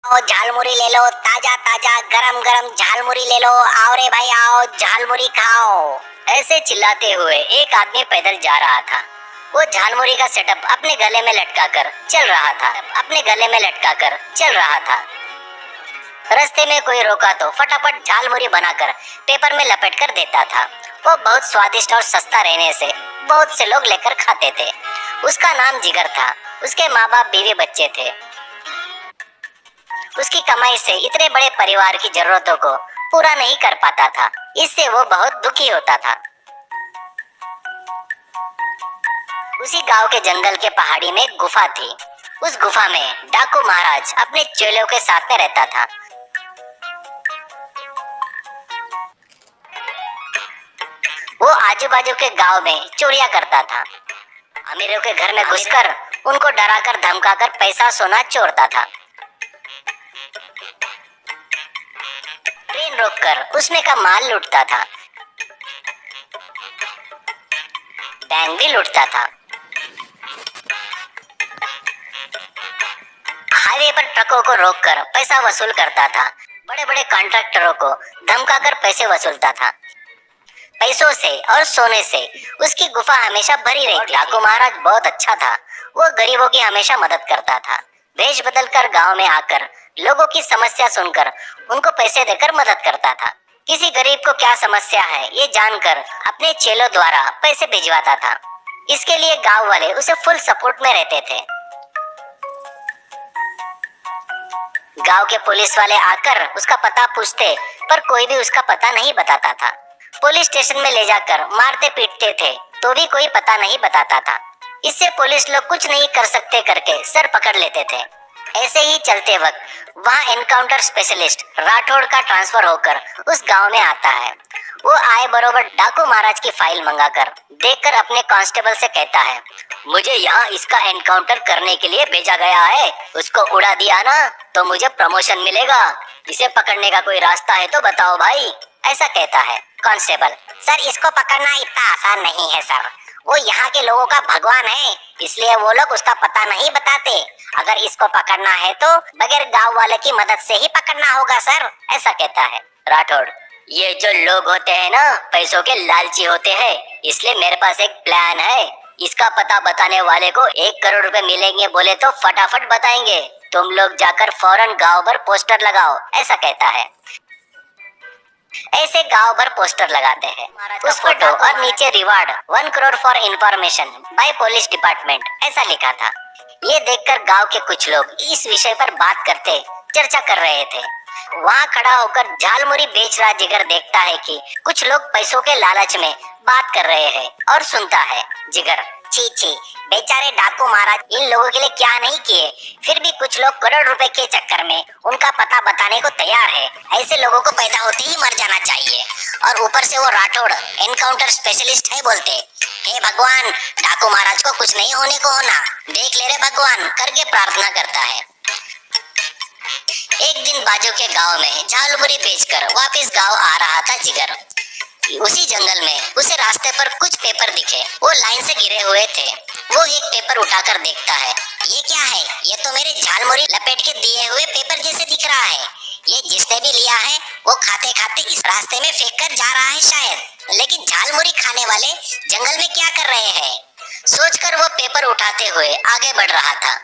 आओ झालमुरी ले लो, ताजा ताजा गरम गरम झालमुरी ले लो। आओ रे भाई आओ, झालमुरी खाओ। ऐसे चिल्लाते हुए एक आदमी पैदल जा रहा था। वो झालमुरी का सेटअप अपने गले में लटका कर चल रहा था। रास्ते में कोई रोका तो फटाफट झालमुरी बनाकर पेपर में लपेट कर देता था। वो बहुत स्वादिष्ट और सस्ता रहने से बहुत से लोग लेकर खाते थे। उसका नाम जिगर था। उसके माँ बाप बीवी बच्चे थे। उसकी कमाई से इतने बड़े परिवार की जरूरतों को पूरा नहीं कर पाता था। इससे वो बहुत दुखी होता था। उसी गांव के जंगल के पहाड़ी में एक गुफा थी। उस गुफा में डाकू महाराज अपने चेलों के साथ में रहता था। वो आजू बाजू के गांव में चोरियां करता था। अमीरों के घर में घुसकर उनको डराकर धमकाकर पैसा सोना चोरता था। ट्रेन रोककर उसमें का माल लूटता था। बैंक भी लूटता था। हाईवे पर ट्रकों को रोककर पैसा वसूल करता था। बड़े बड़े कॉन्ट्रैक्टरों को धमकाकर पैसे वसूलता था। पैसों से और सोने से उसकी गुफा हमेशा भरी रहती। डाकू महाराज बहुत अच्छा था। वो गरीबों की हमेशा मदद करता था। वेश बदलकर गांव में आकर लोगों की समस्या सुनकर उनको पैसे देकर मदद करता था। किसी गरीब को क्या समस्या है ये जानकर अपने चेलों द्वारा पैसे भिजवाता था। इसके लिए गांव वाले उसे फुल सपोर्ट में रहते थे। गांव के पुलिस वाले आकर उसका पता पूछते पर कोई भी उसका पता नहीं बताता था। पुलिस स्टेशन में ले जाकर मारते पीटते थे तो भी कोई पता नहीं बताता था। इससे पुलिस लोग कुछ नहीं कर सकते करके सर पकड़ लेते थे। ऐसे ही चलते वक्त वहाँ एनकाउंटर स्पेशलिस्ट राठौड़ का ट्रांसफर होकर उस गांव में आता है। वो आए बरोबर डाकू महाराज की फाइल मंगाकर देखकर अपने कांस्टेबल से कहता है, मुझे यहाँ इसका एनकाउंटर करने के लिए भेजा गया है। उसको उड़ा दिया ना तो मुझे प्रमोशन मिलेगा। इसे पकड़ने का कोई रास्ता है तो बताओ भाई। ऐसा कहता है कांस्टेबल। सर इसको पकड़ना इतना आसान नहीं है सर। वो यहाँ के लोगों का भगवान है, इसलिए वो लोग उसका पता नहीं बताते। अगर इसको पकड़ना है तो बगैर गांव वाले की मदद से ही पकड़ना होगा सर। ऐसा कहता है राठौड़। ये जो लोग होते हैं ना पैसों के लालची होते हैं, इसलिए मेरे पास एक प्लान है। इसका पता बताने वाले को 1 करोड़ रुपए मिलेंगे बोले तो फटाफट बताएंगे। तुम लोग जाकर फौरन गांव भर पोस्टर लगाओ। ऐसा कहता है। ऐसे गांव भर पोस्टर लगाते हैं। उस फोटो और नीचे reward 1 crore for information bye police department ऐसा लिखा था। ये देखकर गांव के कुछ लोग इस विषय पर बात करते चर्चा कर रहे थे। वहाँ खड़ा होकर झालमुरी बेच रहा जिगर देखता है कि कुछ लोग पैसों के लालच में बात कर रहे हैं और सुनता है जिगर, छी छी बेचारे डाकू महाराज इन लोगों के लिए क्या नहीं किए। फिर भी कुछ लोग करोड़ रुपए के चक्कर में उनका पता बताने को तैयार है। ऐसे लोगों को पैदा होते ही मर जाना चाहिए। और ऊपर से वो राठौड़ एनकाउंटर स्पेशलिस्ट है बोलते, हे भगवान डाकू महाराज को कुछ नहीं होने को होना, देख ले रे भगवान करके प्रार्थना करता है। एक दिन बाजू के गांव में झालमुरी बेचकर वापस गांव आ रहा था जिगर। उसी जंगल में उसे रास्ते पर कुछ पेपर दिखे। वो लाइन से गिरे हुए थे। वो एक पेपर उठाकर देखता है, ये क्या है? ये तो मेरे झालमुरी लपेट के दिए हुए पेपर जैसे दिख रहा है। ये जिसने भी लिया है वो खाते खाते इस रास्ते में फेंक कर जा रहा है शायद। लेकिन झालमुरी खाने वाले जंगल में क्या कर रहे हैं? सोचकर वो पेपर उठाते हुए आगे बढ़ रहा था।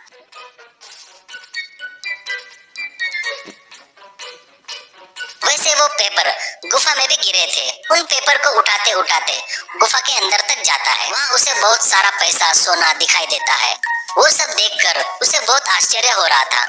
वैसे वो पेपर गुफा में भी गिरे थे। उन पेपर को उठाते उठाते गुफा के अंदर तक जाता है। वहाँ उसे बहुत सारा पैसा सोना दिखाई देता है। वो सब देखकर उसे बहुत आश्चर्य हो रहा था।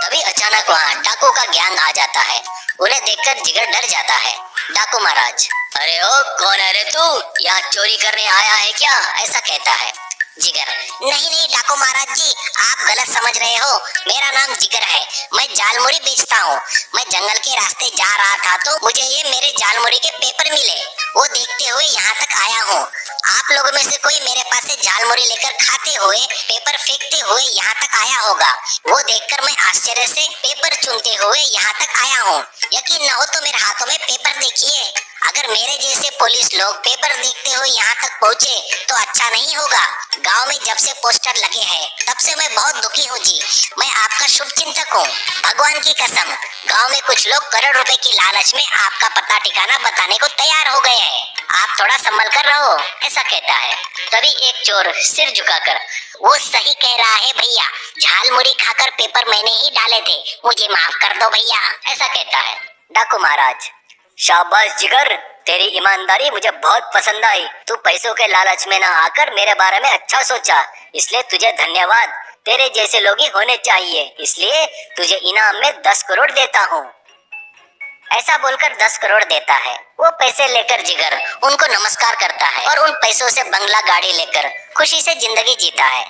तभी अचानक वहाँ डाकू का गैंग आ जाता है। उन्हें देखकर जिगर डर जाता है। डाकू महाराज, अरे ओ कौन है रे तू? यहाँ चोरी करने आया है क्या? ऐसा कहता है जिगर। नहीं नहीं डाकू महाराज जी, आप गलत समझ रहे हो। मेरा नाम जिगर है। मैं झालमुरी बेचता हूँ। मैं जंगल के रास्ते जा रहा था तो मुझे ये मेरे झालमुरी के पेपर मिले। वो देखते हुए यहाँ तक आया हूँ। आप लोगों में से कोई मेरे पास से झालमुरी लेकर खाते हुए पेपर फेंकते हुए यहाँ तक आया होगा। वो देखकर मैं आश्चर्य से पेपर चुनते हुए यहाँ तक आया हूँ। यकीन न हो तो मेरे हाथों में पेपर देखिए। अगर मेरे जैसे पुलिस लोग पेपर देखते हुए यहाँ तक पहुँचे तो अच्छा नहीं होगा। गांव में जब से पोस्टर लगे हैं तब से मैं बहुत दुखी हूँ जी। मैं आपका शुभ चिंतक हूँ। भगवान की कसम, गांव में कुछ लोग करोड़ रुपए की लालच में आपका पता ठिकाना बताने को तैयार हो गए हैं। आप थोड़ा संभल कर रहो, ऐसा कहता है। तभी एक चोर सिर झुकाकर, वो सही कह रहा है भैया, झालमुड़ी खाकर पेपर मैंने ही डाले थे, मुझे माफ कर दो भैया, ऐसा कहता है। डाकू महाराज, शाबाश जिगर, तेरी ईमानदारी मुझे बहुत पसंद आई। तू पैसों के लालच में ना आकर मेरे बारे में अच्छा सोचा, इसलिए तुझे धन्यवाद। तेरे जैसे लोग ही होने चाहिए, इसलिए तुझे इनाम में 10 करोड़ देता हूँ। ऐसा बोलकर 10 करोड़ देता है। वो पैसे लेकर जिगर उनको नमस्कार करता है और उन पैसों से बंगला गाड़ी लेकर खुशी से जिंदगी जीता है।